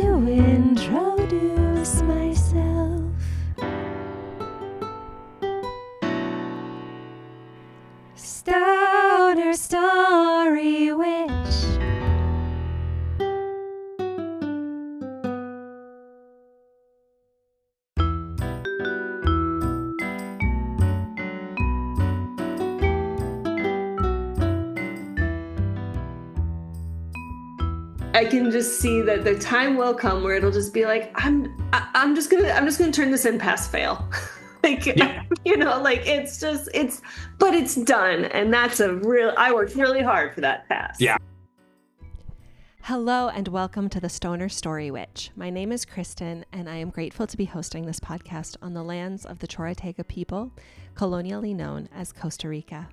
to introduce myself. Stoner Story Witch. I can just see that the time will come where it'll just be like, I'm just gonna turn this in pass fail. Like, Yeah. But it's done. And I worked really hard for that pass. Yeah. Hello and welcome to the Stoner Story Witch. My name is Kristyn and I am grateful to be hosting this podcast on the lands of the Chorotega people, colonially known as Costa Rica.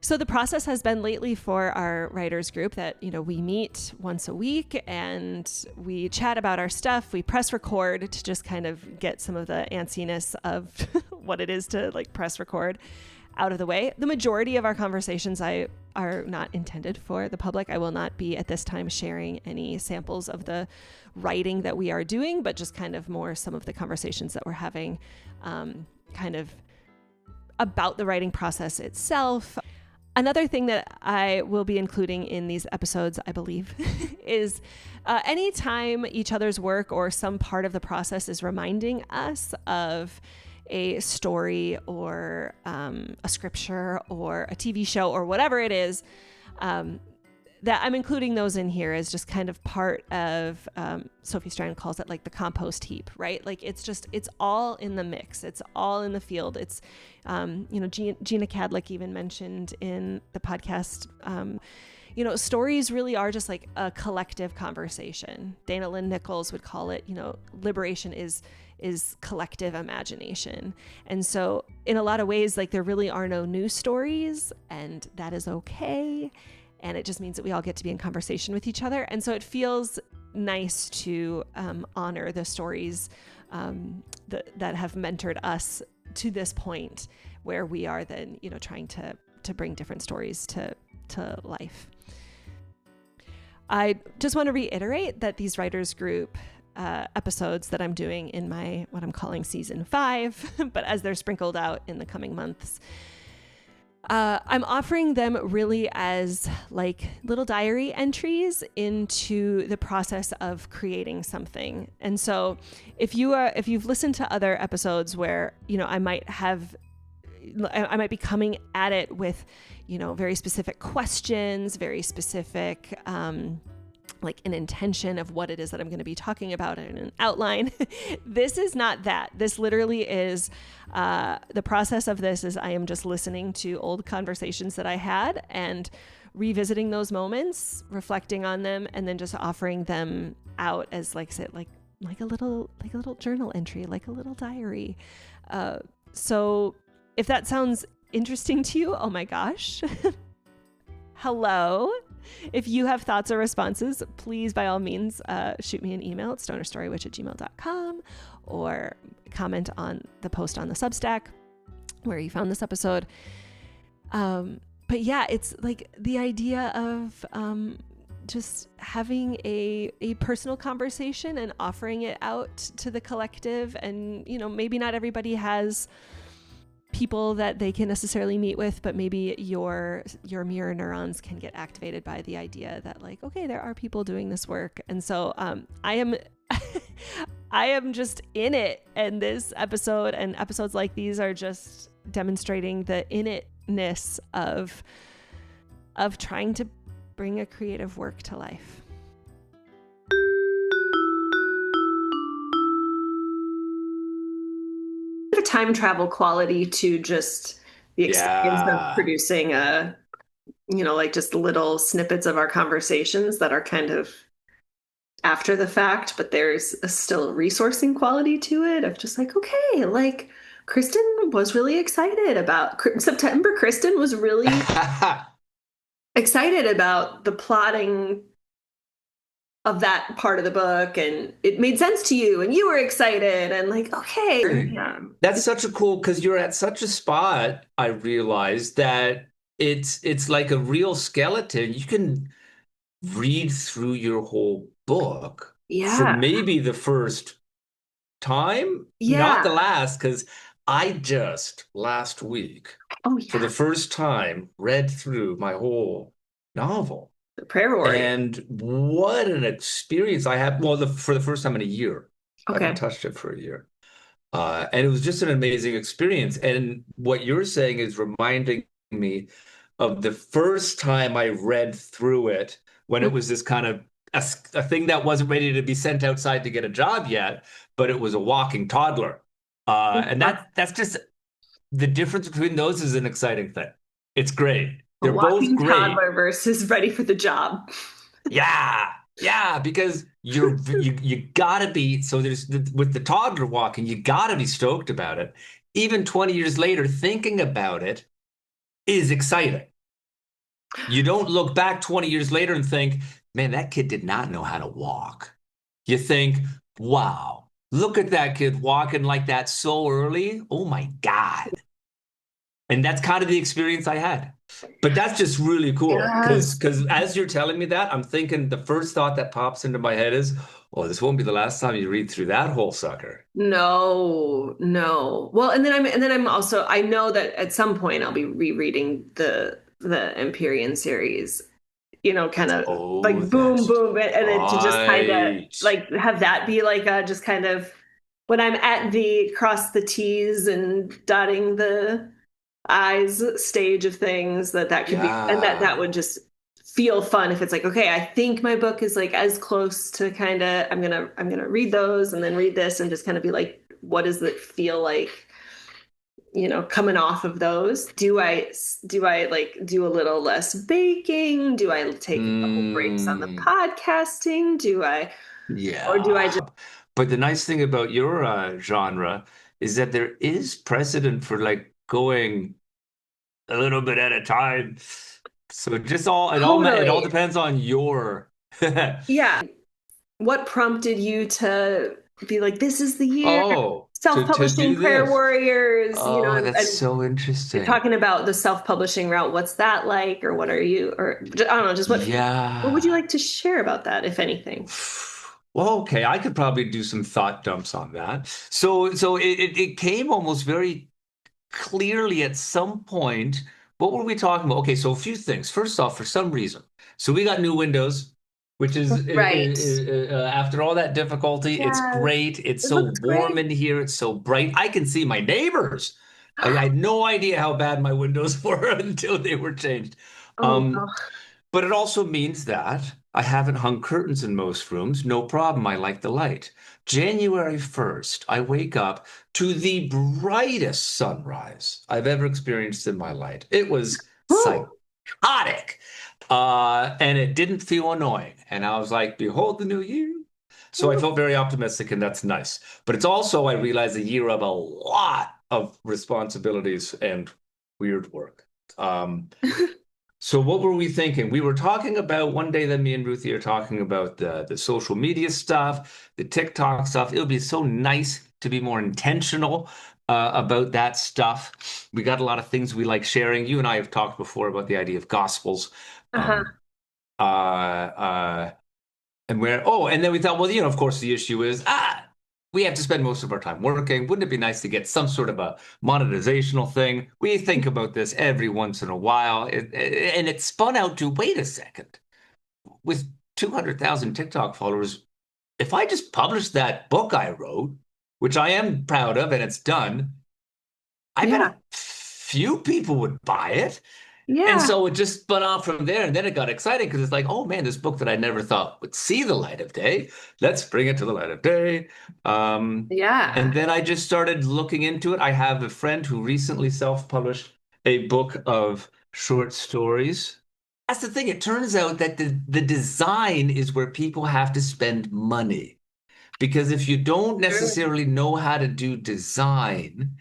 So the process has been lately for our writers group that, we meet once a week and we chat about our stuff. We press record to just kind of get some of the antsiness of what it is to press record out of the way. The majority of our conversations are not intended for the public. I will not be at this time sharing any samples of the writing that we are doing, but just kind of more some of the conversations that we're having kind of about the writing process itself. Another thing that I will be including in these episodes, I believe, is anytime each other's work or some part of the process is reminding us of a story or a scripture or a TV show or whatever it is, that I'm including those in here as just kind of part of, Sophie Strand calls it the compost heap, right? It's all in the mix. It's all in the field. It's, Gina Cadlick even mentioned in the podcast, stories really are just like a collective conversation. Dana Lynn Nichols would call it, liberation is collective imagination. And so in a lot of ways, there really are no new stories, and that is okay. And it just means that we all get to be in conversation with each other. And so it feels nice to honor the stories that have mentored us to this point where we are then, trying to bring different stories to life. I just want to reiterate that these writers group episodes that I'm doing in what I'm calling season 5, but as they're sprinkled out in the coming months, I'm offering them really as little diary entries into the process of creating something. And so if you've listened to other episodes where, I might be coming at it with, very specific questions, very specific, an intention of what it is that I'm going to be talking about in an outline. This is not that. This literally is, the process of this is I am just listening to old conversations that I had and revisiting those moments, reflecting on them, and then just offering them out as like a little journal entry, like a little diary. So if that sounds interesting to you, oh my gosh. Hello. If you have thoughts or responses, please, by all means, shoot me an email at stonerstorywitch@gmail.com or comment on the post on the Substack where you found this episode. But yeah, it's the idea of just having a personal conversation and offering it out to the collective. And, maybe not everybody has people that they can necessarily meet with, but maybe your mirror neurons can get activated by the idea that okay, there are people doing this work. And so I am I am just in it, and this episode and episodes like these are just demonstrating the in itness of trying to bring a creative work to life. A time travel quality to just the experience of producing just little snippets of our conversations that are kind of after the fact, but there's still a resourcing quality to it of just okay, Kristyn was really excited about September. Kristyn was really excited about the plotting of that part of the book, and it made sense to you and you were excited and okay. Yeah. That's such a cool, because you're at such a spot, I realized, that it's like a real skeleton. You can read through your whole book for Yeah. maybe the first time, not the Yeah. last, because I just last week, Oh for the yeah. first time, read through my whole novel. The Prayer Warrior. And what an experience I had. Well, for the first time in a year. I haven't Okay. touched it for a year. And it was just an amazing experience. And what you're saying is reminding me of the first time I read through it when it was this kind of a thing that wasn't ready to be sent outside to get a job yet, but it was a walking toddler. And that's just the difference between those is an exciting thing. It's great. A They're both walking great. toddler versus ready for the job. Yeah. Yeah, because you gotta be so there's with the toddler walking, you gotta be stoked about it. Even 20 years later, thinking about it is exciting. You don't look back 20 years later and think, man, that kid did not know how to walk. You think, wow, look at that kid walking like that so early. Oh my God. And that's kind of the experience I had. But that's just really cool Yes. because as you're telling me that, I'm thinking the first thought that pops into my head is, oh, this won't be the last time you read through that whole sucker. No, no. Well, and then I'm also I know that at some point I'll be rereading the Empyrean series, kind of Oh, like boom, that's boom, and it to just kind of right. like have that be like just kind of when I'm at the cross the T's and dotting the I's stage of things that could be, and that Yeah. would just feel fun if it's like, okay, I think my book is like as close to kind of I'm gonna read those and then read this and just kind of be like, what does it feel like? Coming off of those, do I like do a little less baking? Do I take a couple breaks on the Mm, podcasting? Or do I just yeah. But the nice thing about your genre is that there is precedent for like going a little bit at a time. So it all totally? depends on your Yeah. What prompted you to be like, this is the year? oh to Self-publishing do prayer this. warriors, Oh, that's and so you're interesting. talking about the self-publishing route. What's that like, or what are you, or I don't know, just what would you Yeah. like to share about that, if anything? Well, okay, I could probably do some thought dumps on that. So it came almost very clearly at some point. What were we talking about? Okay, so a few things. First off, for some reason, so we got new windows, which Right. after all that difficulty, it's Yes. great. It's It so looks warm great. in here. It's so bright. I can see my neighbors. I had no idea how bad my windows were until they were changed. Oh, Um, wow. but it also means that I haven't hung curtains in most rooms. No problem. I like the light. January 1st, I wake up to the brightest sunrise I've ever experienced in my life. It was Woo. psychotic. And it didn't feel annoying. And I was like, behold the new year. So I Woo. felt very optimistic, and that's nice. But it's also, I realized, a year of a lot of responsibilities and weird work. Um, so what were we thinking? We were talking about one day that me and Ruthie are talking about the social media stuff, the TikTok stuff. It would be so nice to be more intentional about that stuff. We got a lot of things we like sharing. You and I have talked before about the idea of gospels. Uh-huh. Um, uh, and then we thought, well, of course, the issue is, we have to spend most of our time working. Wouldn't it be nice to get some sort of a monetizational thing? We think about this every once in a while. And it spun out to, wait a second, with 200,000 TikTok followers, if I just published that book I wrote, which I am proud of and it's done, I bet Yeah. a few people would buy it. And Yeah. so it just spun off from there. And then it got exciting because it's like, oh man, this book that I never thought would see the light of day. Let's bring it to the light of day. And Yeah. then I just started looking into it. I have a friend who recently self-published a book of short stories. That's the thing. It turns out that the design is where people have to spend money. Because if you don't Sure. necessarily know how to do design,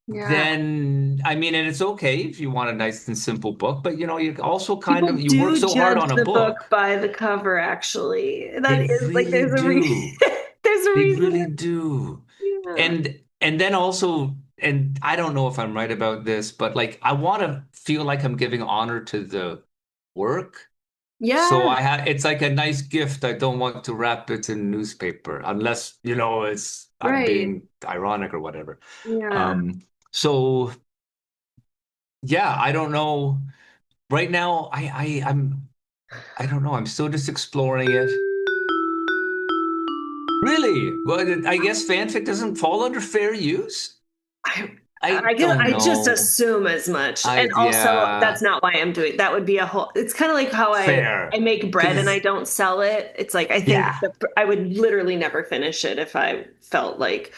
Yeah. then I mean, and it's okay if you want a nice and simple book, but you also kind People of you work do so hard judge on a the book book. by the cover, actually. That They is like really do. there's a They reason. really do. Yeah. And then also, and I don't know if I'm right about this, but like I want to feel like I'm giving honor to the work. So Yeah, it's like a nice gift. I don't want to wrap it in newspaper unless, I'm right. being ironic or whatever. Yeah. Um, so yeah, I don't know. Right now, I don't know. I'm still just exploring it. Really? Well, I guess fanfic doesn't fall under fair use. I I don't I just know. assume as much. And also Yeah, that's not why I'm doing that would be a whole it's kind of like how I fair. make bread and I Because don't sell it. It's like I think yeah. I would literally never finish it if I felt like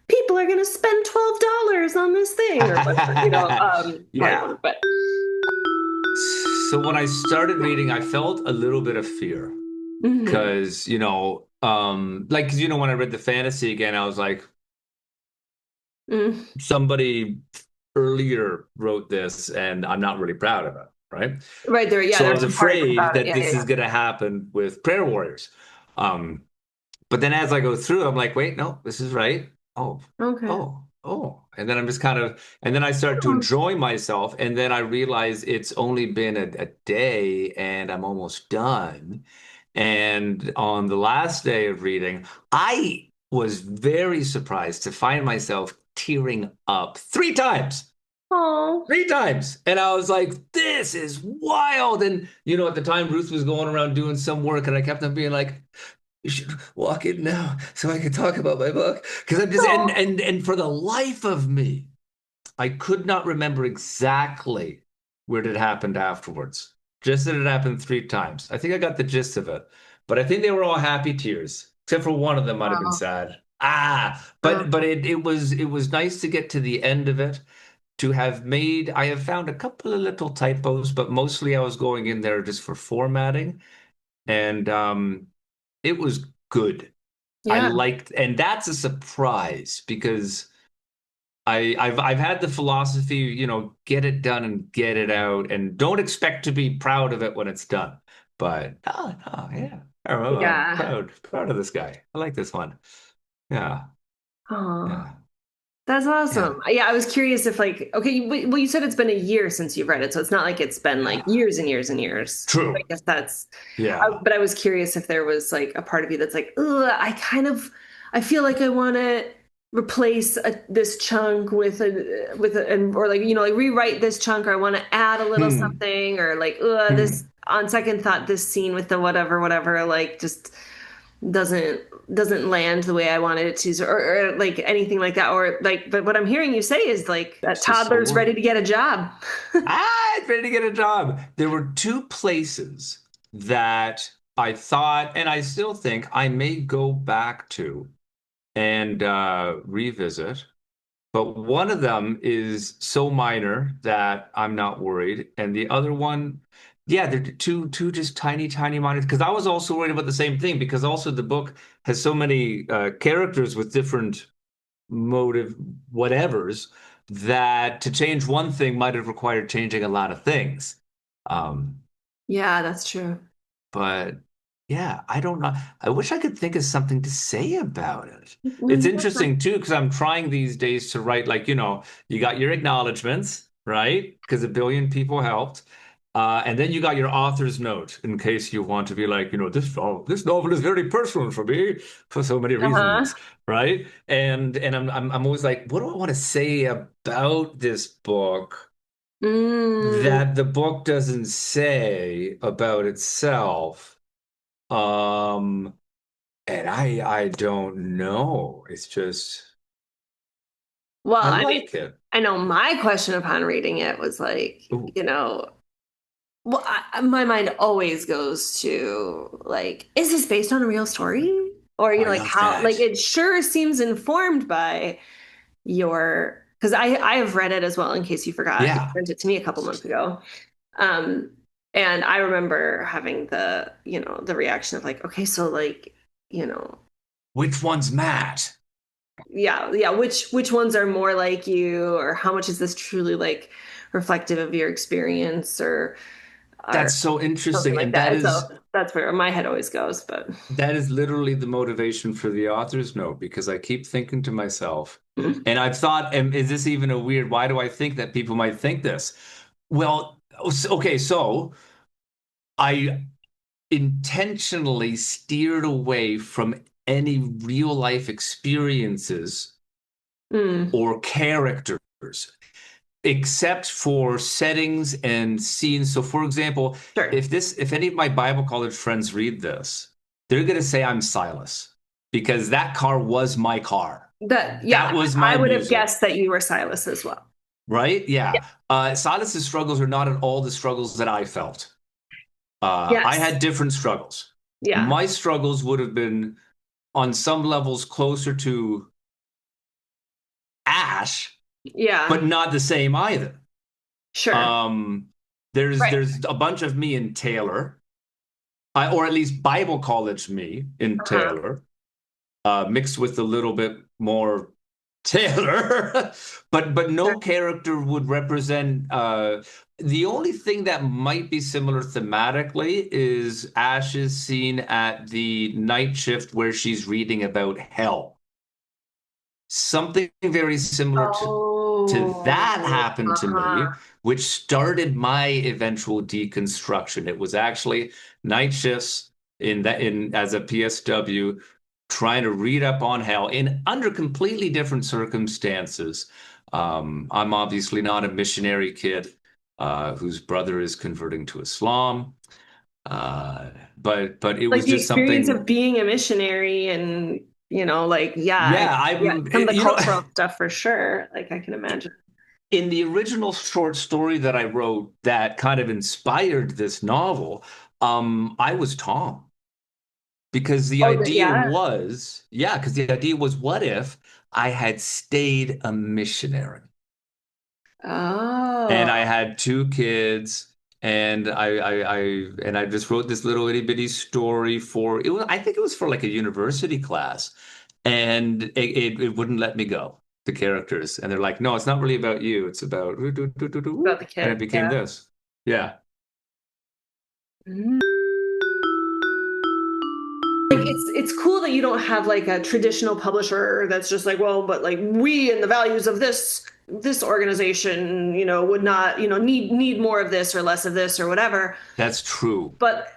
people are gonna spend $12 on this thing or whatever, Yeah. whatever. But So when I started reading, I felt a little bit of fear mhm. because, like, 'cause, when I read the fantasy again, I was like, Mm. somebody earlier wrote this and I'm not really proud of it, right? Right there, yeah, So I there's was some parts afraid about it. that Yeah, this is yeah, going to happen with Prayer Warriors. Um, but then as I go through, I'm like, wait, no, this is right. Oh, yeah. Okay. oh. And then I'm just and then I start to Oh. enjoy myself. And then I realize it's only been a day and I'm almost done. And on the last day of reading, I was very surprised to find myself tearing up 3 times. Oh. 3 times. And I was like, this is wild. And, at the time, Ruth was going around doing some work, and I kept on being like, you should walk in now so I can talk about my book. Because I'm just, and, Oh. and, and for the life of me, I could not remember exactly where it happened afterwards. Just that it happened 3 times. I think I got the gist of it. But I think they were all happy tears, except for one of them might have been Wow. sad. But it was nice to get to the end of it I have found a couple of little typos, but mostly I was going in there just for formatting. And it was good. Yeah. And that's a surprise because I've had the philosophy, get it done and get it out, and don't expect to be proud of it when it's done. But no, yeah, I'm Yeah. proud of this guy. I like this one. Yeah, Oh. yeah, That's yeah. awesome. Yeah, I was curious if like, okay, well, you said it's been a year since you've read it, so it's not like it's been like Yeah. years and years and years. I True. guess that's, Yeah. but I was curious if there was like a part of you that's like, ugh, I feel like I want to replace this chunk and or like, like rewrite this chunk, or I want to add a little Hmm. something, or like, ugh, this Hmm. on second thought, this scene with the whatever, like just doesn't doesn't land the way I wanted it to, or like anything like that, or like. But what I'm hearing you say is like that It's just so toddler's ready work. to get a job. It's ready to get a job. There were 2 places that I thought, and I still think I may go back to and revisit. But one of them is so minor that I'm not worried, and the other one, yeah, they're two just tiny, tiny minor. Because I was also worried about the same thing because also the book has so many characters with different motive whatevers that to change one thing might have required changing a lot of things. Um, Yeah, that's true. but yeah, I don't know. I wish I could think of something to say about it. It's Yeah. interesting too, because I'm trying these days to write like, you got your acknowledgments, right? Because a billion people helped. And then you got your author's note in case you want to be like, this novel is very personal for me for so many Uh-huh. reasons, right? And I'm always like, what do I want to say about this book Mm. that the book doesn't say about itself? Um, and I don't know. It's just Well, I I mean, like it. I know my question upon reading it was like, Ooh, well, my mind always goes to like, is this based on a real story? Or, I like love how, like that. it sure seems informed by because I have read it as well, in case you forgot. You Yeah. sent it to me a couple months ago. Um, and I remember having the reaction of like, okay, so like, you know, Which one's Matt? yeah, which ones are more like you, or how much is this truly like reflective of your experience, or That's so something interesting. like And that that. is So that's where my head always goes. But that is literally the motivation for the author's note because I keep thinking to myself, and I've thought, is this even why do I think that people might think this? Well, okay, so I intentionally steered away from any real life experiences or characters, except for settings and scenes. So, for example, Sure. if any of my Bible college friends read this, they're going to say I'm Silas because that car was my car. That was my I would have music. guessed that you were Silas as well. Right? Yeah. Silas's struggles are not at all the struggles that I felt. Yes. I had different struggles. Yeah. My struggles would have been on some levels closer to Ash, Yeah. but not the same either. Sure. There's a bunch of me in Taylor, or at least Bible college me in Taylor, mixed with a little bit more Taylor, but no character would represent. The only thing that might be similar thematically is Ash's scene at the night shift where she's reading about hell. Something very similar to that happened to me, which started my eventual deconstruction. It was actually night shifts in as a PSW, trying to read up on hell in under completely different circumstances. I'm obviously not a missionary kid whose brother is converting to Islam. But it Like was the just experience something. of being a missionary and, like, Yeah, some of the cultural stuff for sure. Like, I can imagine. In the original short story that I wrote that kind of inspired this novel, I was Tom. Because the idea was, because the idea was, what if I had stayed a missionary? And I had two kids, and I just wrote this little itty bitty story for it was I think it was for like a university class, and it wouldn't let me go. The characters, and they're like, no, it's not really about you. It's about About the and it kids. became this. Yeah. Like it's cool that you don't have like a traditional publisher that's just like, well, but like we and the values of this organization, would not, need more of this or less of this or whatever. That's true. But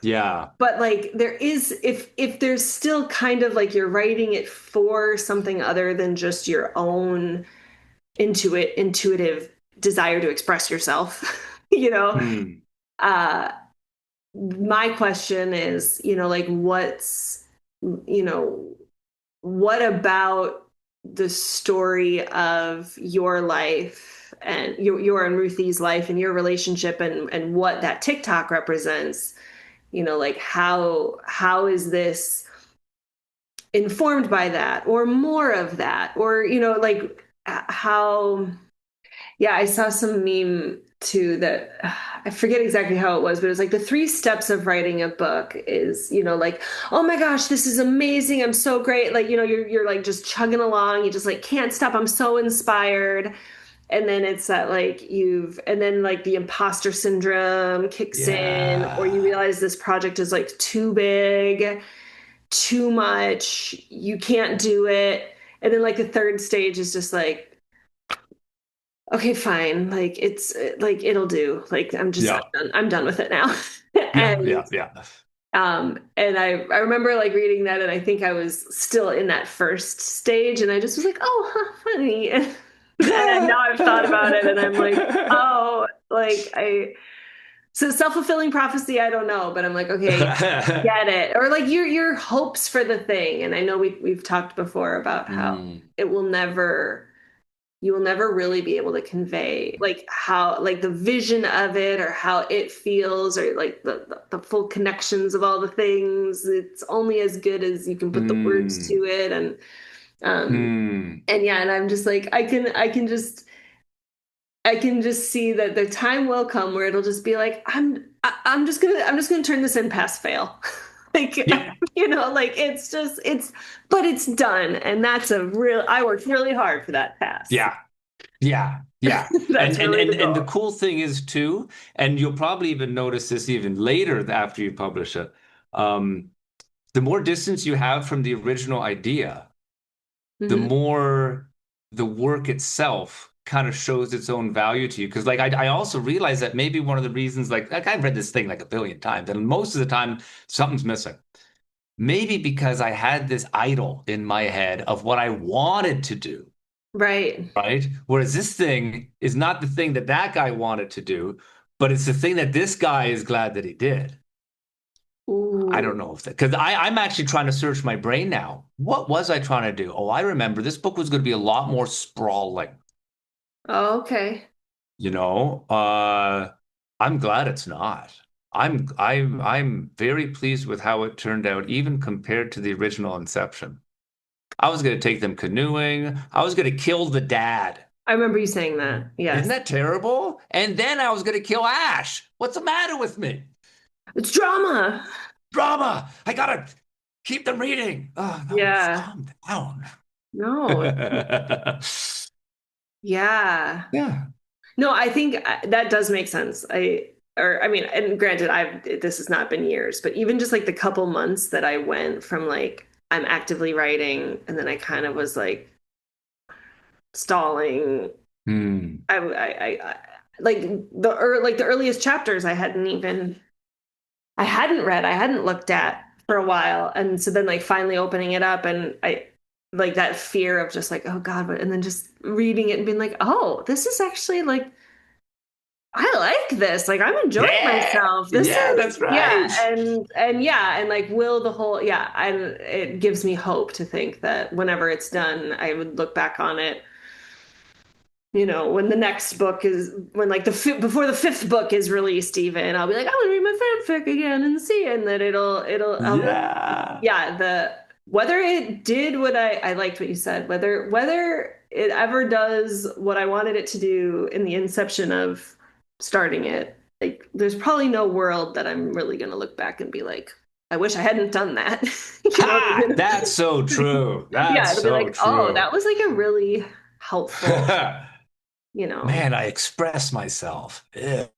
yeah. But like there is, if there's still kind of like you're writing it for something other than just your own intuitive desire to express yourself, uh my question is, like what about the story of your life and your and Ruthie's life and your relationship and what that TikTok represents, like how is this informed by that or more of that, or like how. Yeah, I saw some meme too that I forget exactly how it was, but it was like the 3 steps of writing a book is, like, oh my gosh, this is amazing. I'm so great. Like, you're like just chugging along. You just like can't stop. I'm so inspired. And then it's that like and then like the imposter syndrome kicks in, or you realize this project is like too big, too much. You can't do it. And then like the third stage is just like, okay, fine. Like it's like it'll do. Like I'm done with it now. and and I remember like reading that, and I think I was still in that first stage, and I just was like, oh, huh, funny. And now I've thought about it, and I'm like, oh, like so self-fulfilling prophecy, I don't know, but I'm like, okay, get it. Or like your hopes for the thing. And I know we've talked before about how you will never really be able to convey like how, like the vision of it or how it feels, or like the full connections of all the things. It's only as good as you can put the words to it. And I'm just like, I can just see that the time will come where it'll just be like, I'm just gonna turn this in pass fail. Like, like but it's done. And that's I worked really hard for that pass. Yeah. And the cool thing is too, and you'll probably even notice this even later after you publish it, the more distance you have from the original idea, the more the work itself kind of shows its own value to you. Because like I also realize that maybe one of the reasons, like I've read this thing like a billion times, and most of the time something's missing. Maybe because I had this idol in my head of what I wanted to do, Right. right? Whereas this thing is not the thing that that guy wanted to do, but it's the thing that this guy is glad that he did. I don't Ooh. know if that, because I'm actually trying to search my brain now. What was I trying to do? Oh, I remember this book was going to be a lot more sprawling. Oh, okay. You know, I'm glad it's not. I'm very pleased with how it turned out, even compared to the original Inception. I was going to take them canoeing. I was going to kill the dad. I remember you saying that. Isn't Yes. that terrible? And then I was going to kill Ash. What's the matter with me? It's drama. Drama. I gotta keep them reading. Oh no, Yeah. calm down. No. Yeah. Yeah. No, I think that does make sense. I mean, and granted, this has not been years, but even just like the couple months that I went from like I'm actively writing, and then I kind of was like stalling. Hmm. Like like the earliest chapters I hadn't read, I hadn't looked at for a while, and so then like finally opening it up, and I like that fear of just like, oh God, and then just reading it and being like, oh, this is actually like I like this. Like I'm enjoying Yeah. myself. This Yeah, is that's right. and yeah, and like will the whole yeah, and it gives me hope to think that whenever it's done, I would look back on it, when the next book is when like before the fifth book is released, even I'll be like, I'm gonna read my fanfic again and see, and that Yeah. yeah, the whether it did what I liked what you said, whether it ever does what I wanted it to do in the inception of starting it, like there's probably no world that I'm really gonna look back and be like, I wish I hadn't done that. Ha! That's so true. Yeah, That's it'll be so like, oh, true. that was like a really helpful, you know. Man, I express myself. Ugh.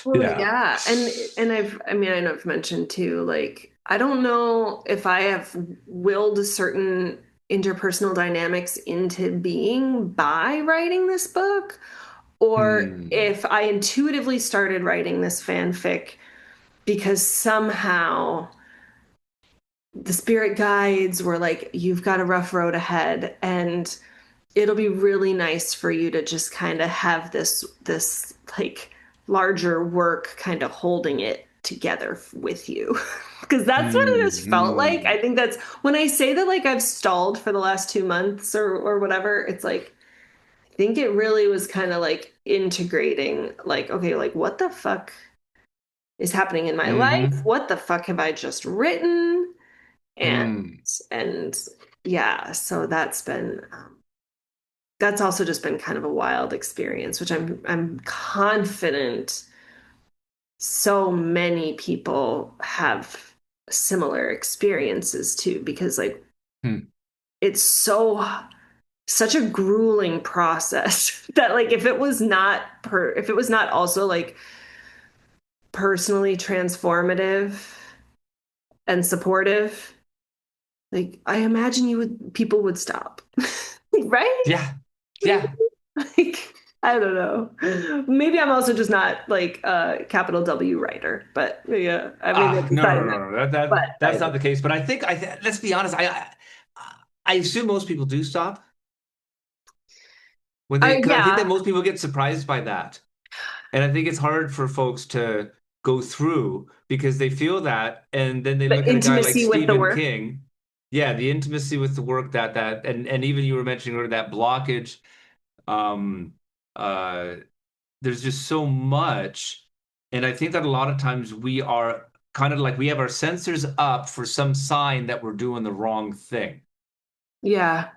Well, Yeah. yeah. And I mean, I know I've mentioned too, like, I don't know if I have willed certain interpersonal dynamics into being by writing this book, or Hmm. if I intuitively started writing this fanfic because somehow the spirit guides were like, you've got a rough road ahead, and it'll be really nice for you to just kind of have this like larger work kind of holding it together with you. Because that's what it has felt like. Hmm. I think that's when I say that like I've stalled for the last 2 months or whatever, it's like I think it really was kind of like integrating, like, okay, like what the fuck is happening in my life? Hmm. What the fuck have I just written? And Hmm. and yeah, so that's also just been kind of a wild experience, which I'm confident so many people have similar experiences too, because like Hmm. it's such a grueling process that like if it was not also like personally transformative and supportive, like I imagine people would stop. Right? Yeah. Yeah. Like, I don't know. Maybe I'm also just not like a capital W writer, but yeah, maybe Ah, that's a no, no, side no, note. no, no. But That's not the case. But I think let's be honest. I assume most people do stop when they, because I think that yeah, most people get surprised by that. And I think it's hard for folks to go through because they feel that, and then they the look at a guy like intimacy with the Stephen work. King. Yeah, the intimacy with the work and even you were mentioning earlier that blockage. Um, uh, there's just so much, and I think that a lot of times we are kind of like we have our sensors up for some sign that we're doing the wrong thing. Yeah.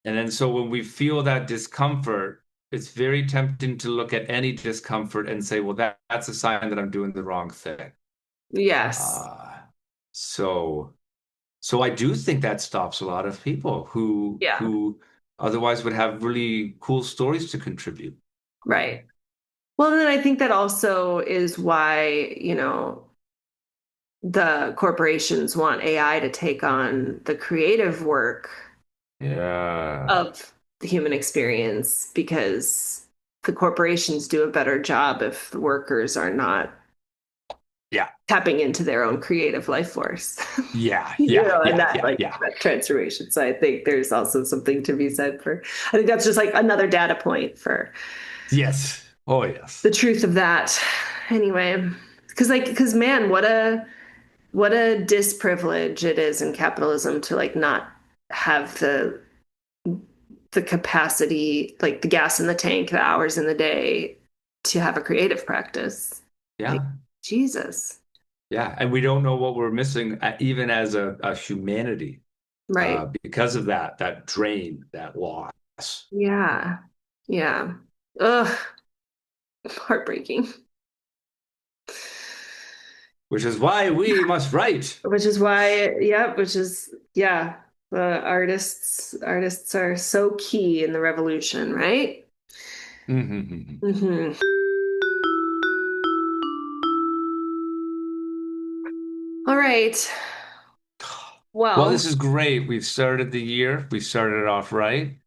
And then so when we feel that discomfort, it's very tempting to look at any discomfort and say, well, that's a sign that I'm doing the wrong thing. Yes. Uh, so so I do think that stops a lot of people Yeah. who otherwise would have really cool stories to contribute. Right. Well, then I think that also is why, the corporations want AI to take on the creative work Yeah. of the human experience, because the corporations do a better job if the workers are not tapping into their own creative life force. And that transformation. So I think there's also something to be said for, I think that's just like another data point for yes. Oh yes. the truth of that. Anyway, because man, what a disprivilege it is in capitalism to like not have the capacity, like the gas in the tank, the hours in the day to have a creative practice. Yeah. Like, Jesus. Yeah. And we don't know what we're missing, even as a humanity. Right. Because of that drain, that loss. Yeah. Yeah. Ugh. Heartbreaking. Which is why we must write. The artists are so key in the revolution, right? Mm-hmm. Mm-hmm. All right. Well, this is great. We've started the year. We started it off right.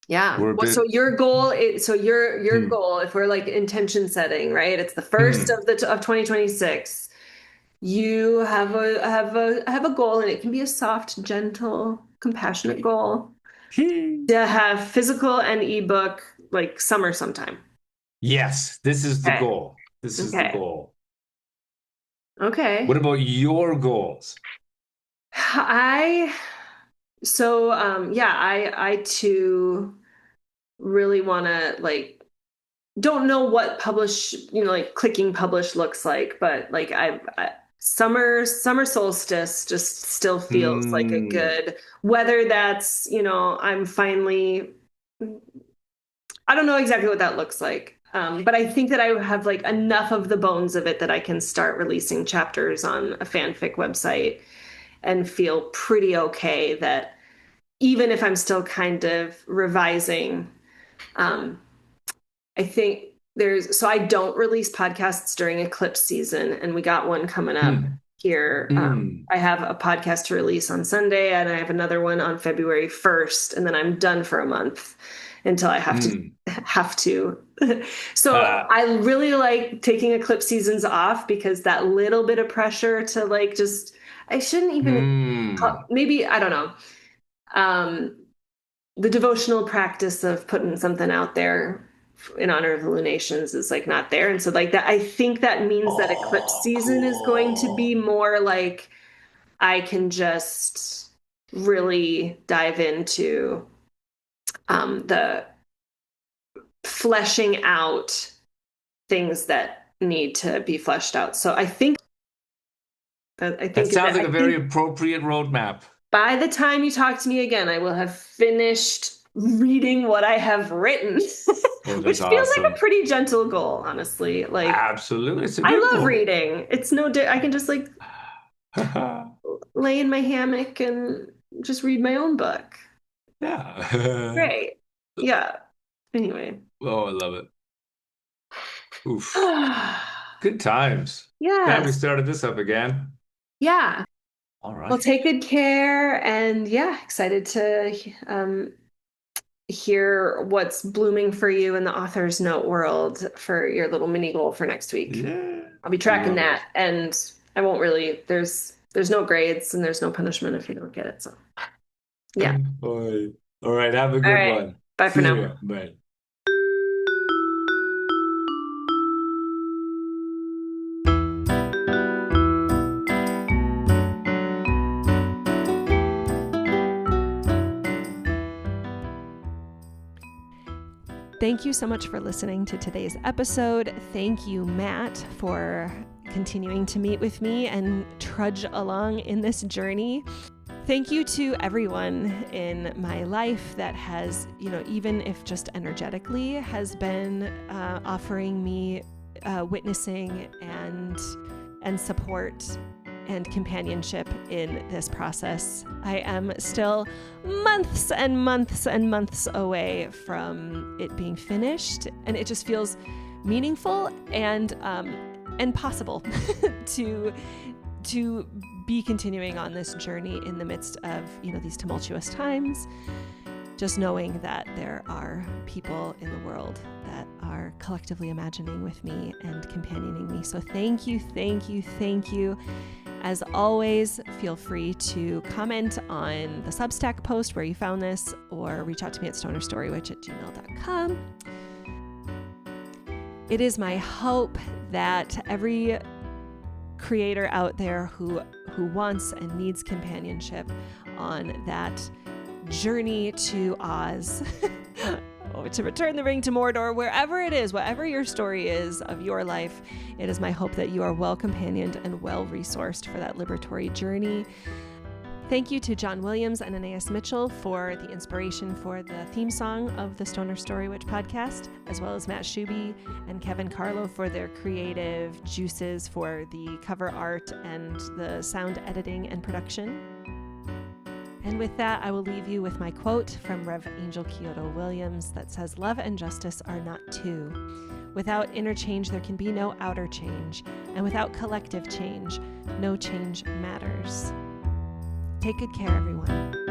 Yeah. So your goal is, goal, if we're like intention setting, right? It's the first of 2026. You have a goal, and it can be a soft, gentle, compassionate goal to have physical and ebook like summer sometime. Yes, this is the goal. This is the goal. Okay. What about your goals? I too really want to like, don't know what like clicking publish looks like, but like summer solstice just still feels like a good, whether that's, I'm finally, I don't know exactly what that looks like. But I think that I have like enough of the bones of it that I can start releasing chapters on a fanfic website and feel pretty okay that even if I'm still kind of revising, I think so I don't release podcasts during eclipse season, and we got one coming up here. I have a podcast to release on Sunday, and I have another one on February 1st, and then I'm done for a month until I have to. So I really like taking eclipse seasons off, because that little bit of pressure to like I shouldn't even maybe, I don't know. The devotional practice of putting something out there in honor of the lunations is like not there. And so like that, I think that means that eclipse season is going to be more like I can just really dive into the fleshing out things that need to be fleshed out. So I think that sounds like a very appropriate roadmap. By the time you talk to me again, I will have finished reading what I have written, which feels like a pretty gentle goal, honestly. Like, absolutely, I love reading. It's I can just like lay in my hammock and just read my own book. Yeah, great. Yeah. Anyway. Oh, I love it. Oof. Good times. Yeah. Glad we started this up again. Yeah. All right. Well, take good care, and excited to hear what's blooming for you in the author's note world for your little mini goal for next week. Yeah. I'll be tracking that, and I won't really. There's no grades and there's no punishment if you don't get it. So, yeah. All right. Have a good one. Bye for now. Bye. Thank you so much for listening to today's episode. Thank you, Matt, for continuing to meet with me and trudge along in this journey. Thank you to everyone in my life that has, even if just energetically, has been offering me witnessing and support and companionship in this process. I am still months and months and months away from it being finished, and it just feels meaningful and possible to be continuing on this journey in the midst of these tumultuous times. just knowing that there are people in the world that are collectively imagining with me and companioning me. So thank you, thank you, thank you. As always, feel free to comment on the Substack post where you found this, or reach out to me at stonerstorywitch@gmail.com. It is my hope that every creator out there who wants and needs companionship on that journey to Oz, to return the ring to Mordor, wherever it is, whatever your story is of your life, it is my hope that you are well companioned and well resourced for that liberatory journey. Thank you to John Williams and Anais Mitchell for the inspiration for the theme song of the Stoner Story Witch podcast, as well as Matt Shuby and Kevin Carlo for their creative juices for the cover art and the sound editing and production. And with that, I will leave you with my quote from Rev. Angel Kyoto Williams that says, "Love and justice are not two. Without inner change, there can be no outer change. And without collective change, no change matters." Take good care, everyone.